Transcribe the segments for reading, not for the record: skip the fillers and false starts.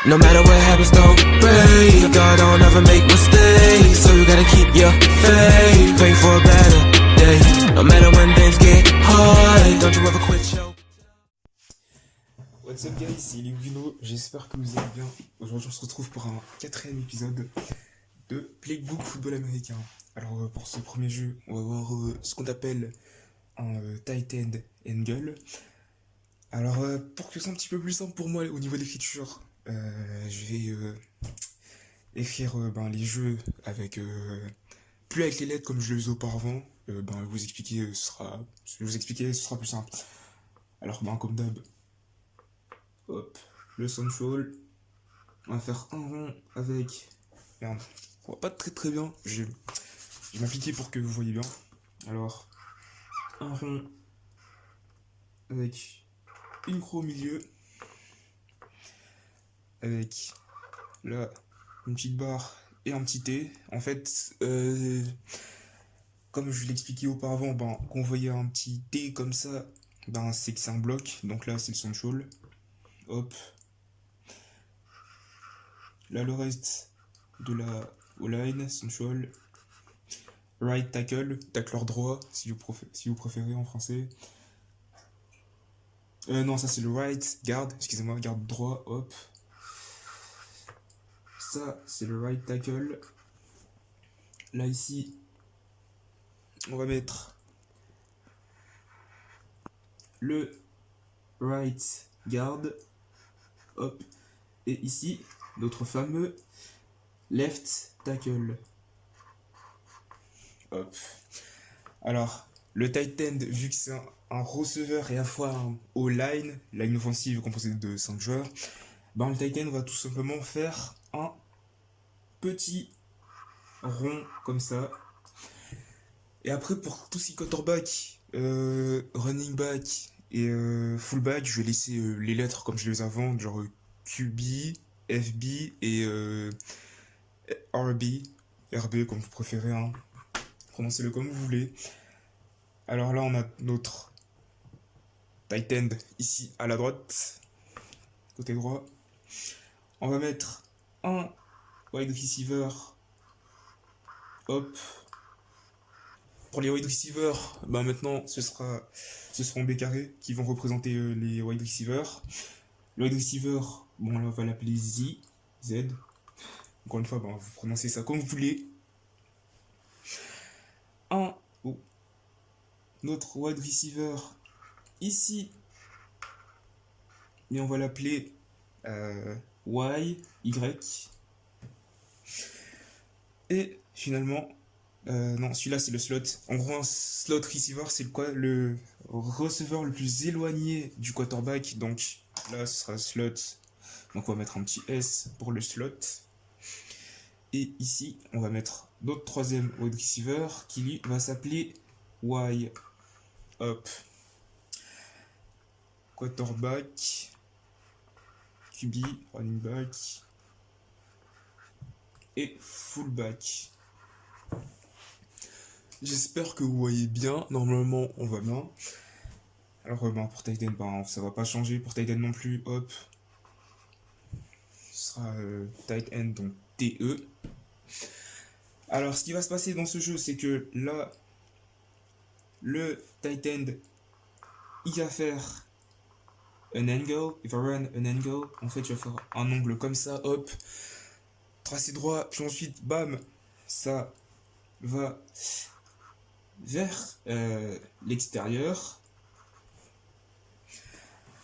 No matter what happens, don't break. God don't ever make mistakes, so you gotta keep your faith. Pray for a better day. No matter when things get hard, don't you ever quit your... What's up guys, c'est Luguno, j'espère que vous allez bien. Aujourd'hui on se retrouve pour un 4ème épisode de Playbook Football Américain. Alors pour ce premier jeu, on va voir ce qu'on appelle un tight end angle. Alors pour que ce soit un petit peu plus simple pour moi au niveau de l'écriture, je vais écrire les jeux avec plus avec les lettres comme je le faisais auparavant. Vous expliquer ce sera plus simple. Alors comme d'hab, hop, le central, on va faire un rond avec, merde, on voit pas très bien, je vais m'appliquer pour que vous voyez bien. Alors un rond avec une croix au milieu, avec là une petite barre et un petit T. En fait, comme je l'expliquais auparavant, quand on voyait un petit T comme ça, c'est que c'est un bloc. Donc là, c'est le central. Hop. Là, le reste de la O-line, central. Right tackle, tackleur droit, si vous préférez en français. Non, ça c'est le right guard, excusez-moi, garde droit, hop. Ça, c'est le right tackle. Là, ici, on va mettre le right guard. Hop. Et ici, notre fameux left tackle. Hop. Alors, le tight end, vu que c'est un receveur et à la fois un O-line, line offensive composée de 5 joueurs, le tight end va tout simplement faire un petit rond comme ça. Et après, pour tout ce qui est quarterback, running back et fullback, je vais laisser les lettres comme je les avant, genre QB, FB et RB comme vous préférez, hein. Prononcez-le comme vous voulez. Alors là, on a notre tight end ici à la droite, côté droit. On va mettre un wide receiver. Hop. Pour les wide receivers, maintenant ce seront des carrés qui vont représenter les wide receivers. Le wide receiver, là on va l'appeler Z. Encore une fois, vous prononcez ça comme vous voulez. Notre wide receiver ici, mais on va l'appeler Y. Et finalement, non, celui-là c'est le slot. En gros, un slot receiver, c'est le receveur le plus éloigné du quarterback. Donc là, ce sera slot. Donc on va mettre un petit S pour le slot. Et ici, on va mettre notre troisième wide receiver qui lui va s'appeler Y. Hop. Quarterback, QB, running back et fullback. J'espère que vous voyez bien. Normalement, on va bien. Alors, pour tight end, ça va pas changer. Pour tight end non plus, hop. Ce sera tight end, donc TE. Alors, ce qui va se passer dans ce jeu, c'est que là, le tight end, il va faire un angle, il va run un angle. En fait, il va faire un angle comme ça, hop, tracé droit, puis ensuite, bam, ça va vers l'extérieur.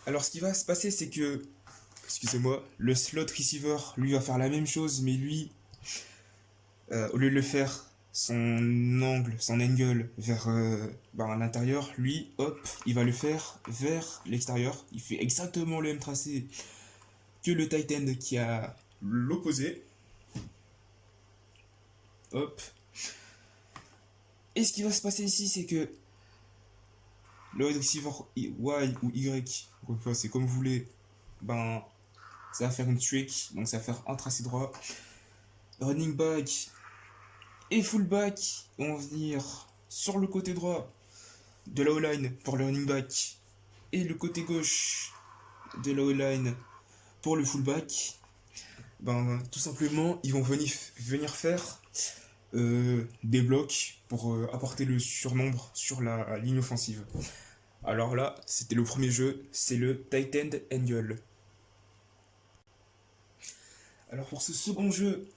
Alors, ce qui va se passer, c'est que, excusez-moi, le slot receiver, lui, va faire la même chose, mais lui, au lieu de le faire son angle vers l'intérieur, lui, hop, il va le faire vers l'extérieur. Il fait exactement le même tracé que le tight end qui a l'opposé. Hop. Et ce qui va se passer ici, c'est que le wide receiver Y ou Y, encore une fois, c'est comme vous voulez, ça va faire une streak, donc ça va faire un tracé droit. Running back et fullback vont venir sur le côté droit de la O-line pour le running back et le côté gauche de la O-line pour le fullback. Ben, tout simplement, ils vont venir faire des blocs pour apporter le surnombre sur la ligne offensive. Alors là, c'était le premier jeu, c'est le Titan Angle. Alors pour ce second jeu,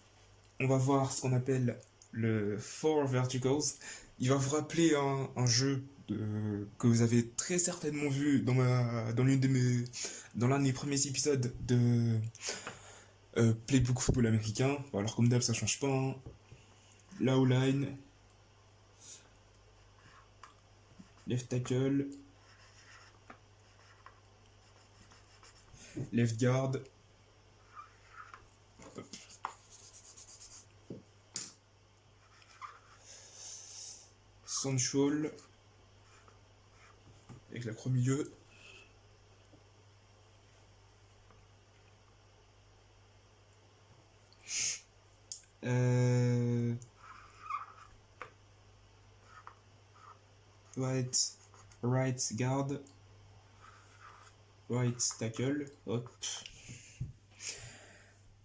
on va voir ce qu'on appelle le Four Verticals. Il va vous rappeler un jeu que vous avez très certainement vu dans l'un de mes premiers épisodes de Playbook Football américain. Bon, alors comme d'hab, ça change pas, hein. La O-line, left tackle, left guard, central, avec la croix milieu, euh, right guard, right tackle, hop.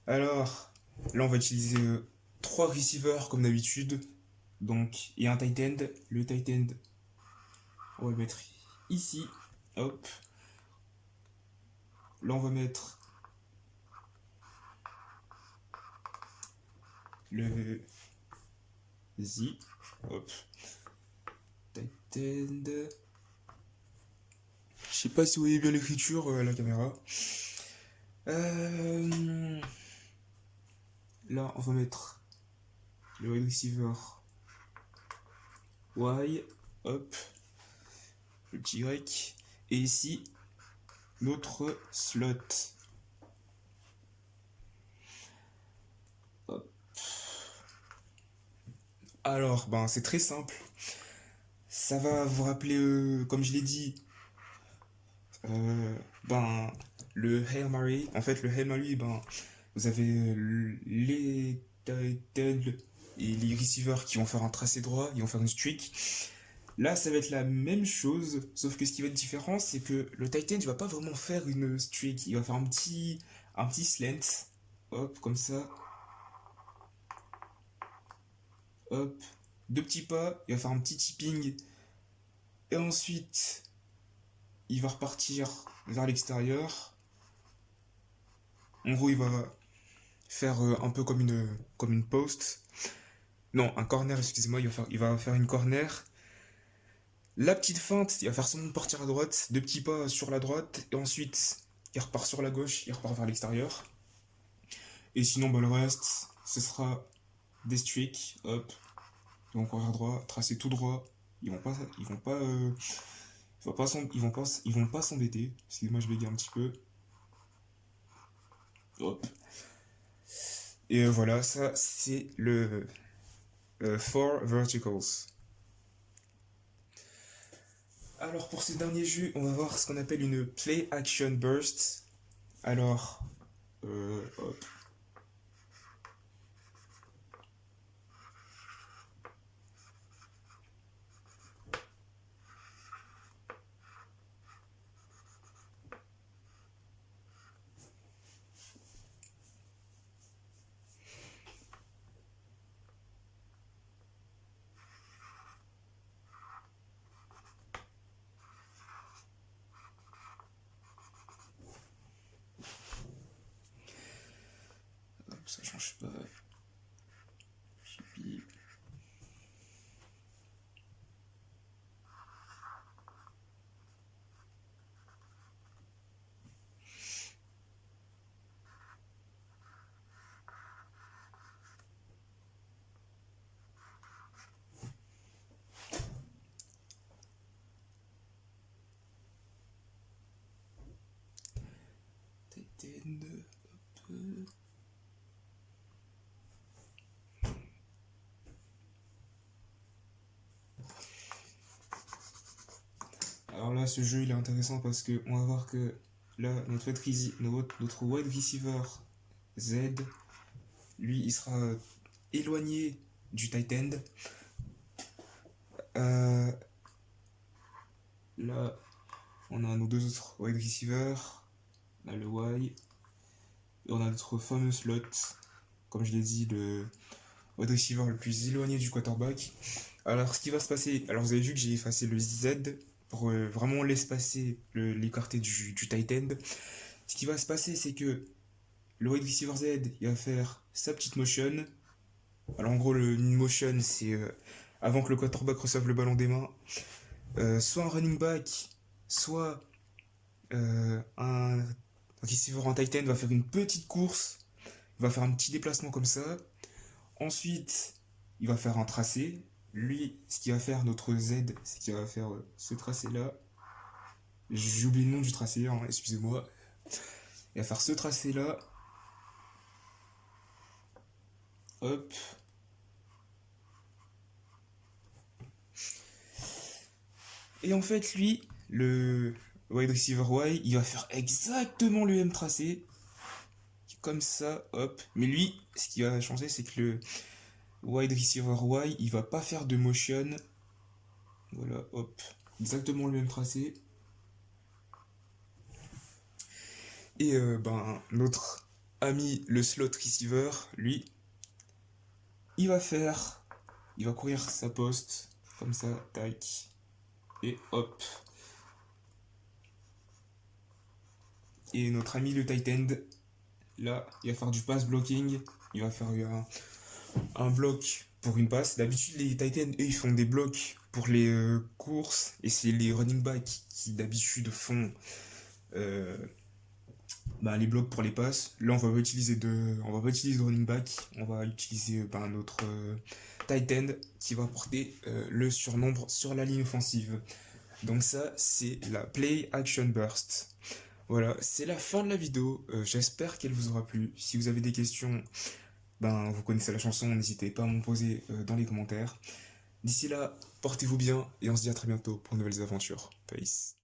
Alors, là on va utiliser trois receivers comme d'habitude, donc, et un tight end. Le tight end, on va le mettre ici, hop. Là on va mettre le Z, hop. Tight end. Je sais pas si vous voyez bien l'écriture à la caméra. Là, on va mettre le wide receiver Y, hop, le petit Y, et ici, notre slot. Hop. Alors, ben, c'est très simple. Ça va vous rappeler, comme je l'ai dit, ben, le Hail Mary. En fait, le Hail Mary, ben, vous avez les tight ends et les receivers qui vont faire un tracé droit, ils vont faire une streak. Là, ça va être la même chose, sauf que ce qui va être différent, c'est que le tight end, il va pas vraiment faire une streak, il va faire un petit slant, hop, comme ça, hop, deux petits pas, il va faire un petit tipping, et ensuite, il va repartir vers l'extérieur. En gros, il va faire un peu comme une post. Non, un corner, excusez-moi, il va faire une corner. La petite feinte, il va faire son partir à droite, deux petits pas sur la droite, et ensuite, il repart sur la gauche, il repart vers l'extérieur. Et sinon, bah, le reste, ce sera des streaks, hop, donc courir droit, tracer tout droit. Ils vont pas s'embêter. Excusez-moi, je bégaye un petit peu. Hop. Et voilà, ça c'est le Four Verticals. Alors pour ce dernier jeu, on va voir ce qu'on appelle une Play Action Burst. Alors, hop. Hop, ça change pas. Chippy. Titan, hop. Alors là, ce jeu il est intéressant parce que on va voir que là, notre wide receiver Z, lui, il sera éloigné du tight end. Là, on a nos deux autres wide receivers. Là, le Y. Et on a notre fameux slot, comme je l'ai dit, le wide receiver le plus éloigné du quarterback. Alors, ce qui va se passer, alors vous avez vu que j'ai effacé le Z pour vraiment l'espacer, l'écarter du tight end. Ce qui va se passer, c'est que le wide receiver Z, il va faire sa petite motion. Alors, en gros, une motion, c'est avant que le quarterback reçoive le ballon des mains. Soit un running back, soit un receiver en tight end va faire une petite course, il va faire un petit déplacement comme ça. Ensuite, il va faire un tracé. Lui, ce qu'il va faire, notre Z, c'est qu'il va faire ce tracé-là. J'ai oublié le nom du tracé, hein, excusez-moi. Il va faire ce tracé-là. Hop. Et en fait, lui, le wide receiver Y, il va faire exactement le même tracé. Comme ça, hop. Mais lui, ce qui va changer, c'est que le wide receiver Y, il va pas faire de motion. Voilà, hop. Exactement le même tracé. Et notre ami, le slot receiver, lui, il va courir sa poste. Comme ça, tac. Et hop. Et notre ami le tight end, là, il va faire du pass blocking. Il va faire un bloc pour une passe. D'habitude, les tight ends, eux, ils font des blocs pour les courses. Et c'est les running backs qui, d'habitude, font les blocs pour les passes. Là, on va pas utiliser de running back. On va utiliser notre tight end qui va porter le surnombre sur la ligne offensive. Donc ça, c'est la Play Action Burst. Voilà, c'est la fin de la vidéo. J'espère qu'elle vous aura plu. Si vous avez des questions, vous connaissez la chanson, n'hésitez pas à m'en poser dans les commentaires. D'ici là, portez-vous bien et on se dit à très bientôt pour de nouvelles aventures. Peace.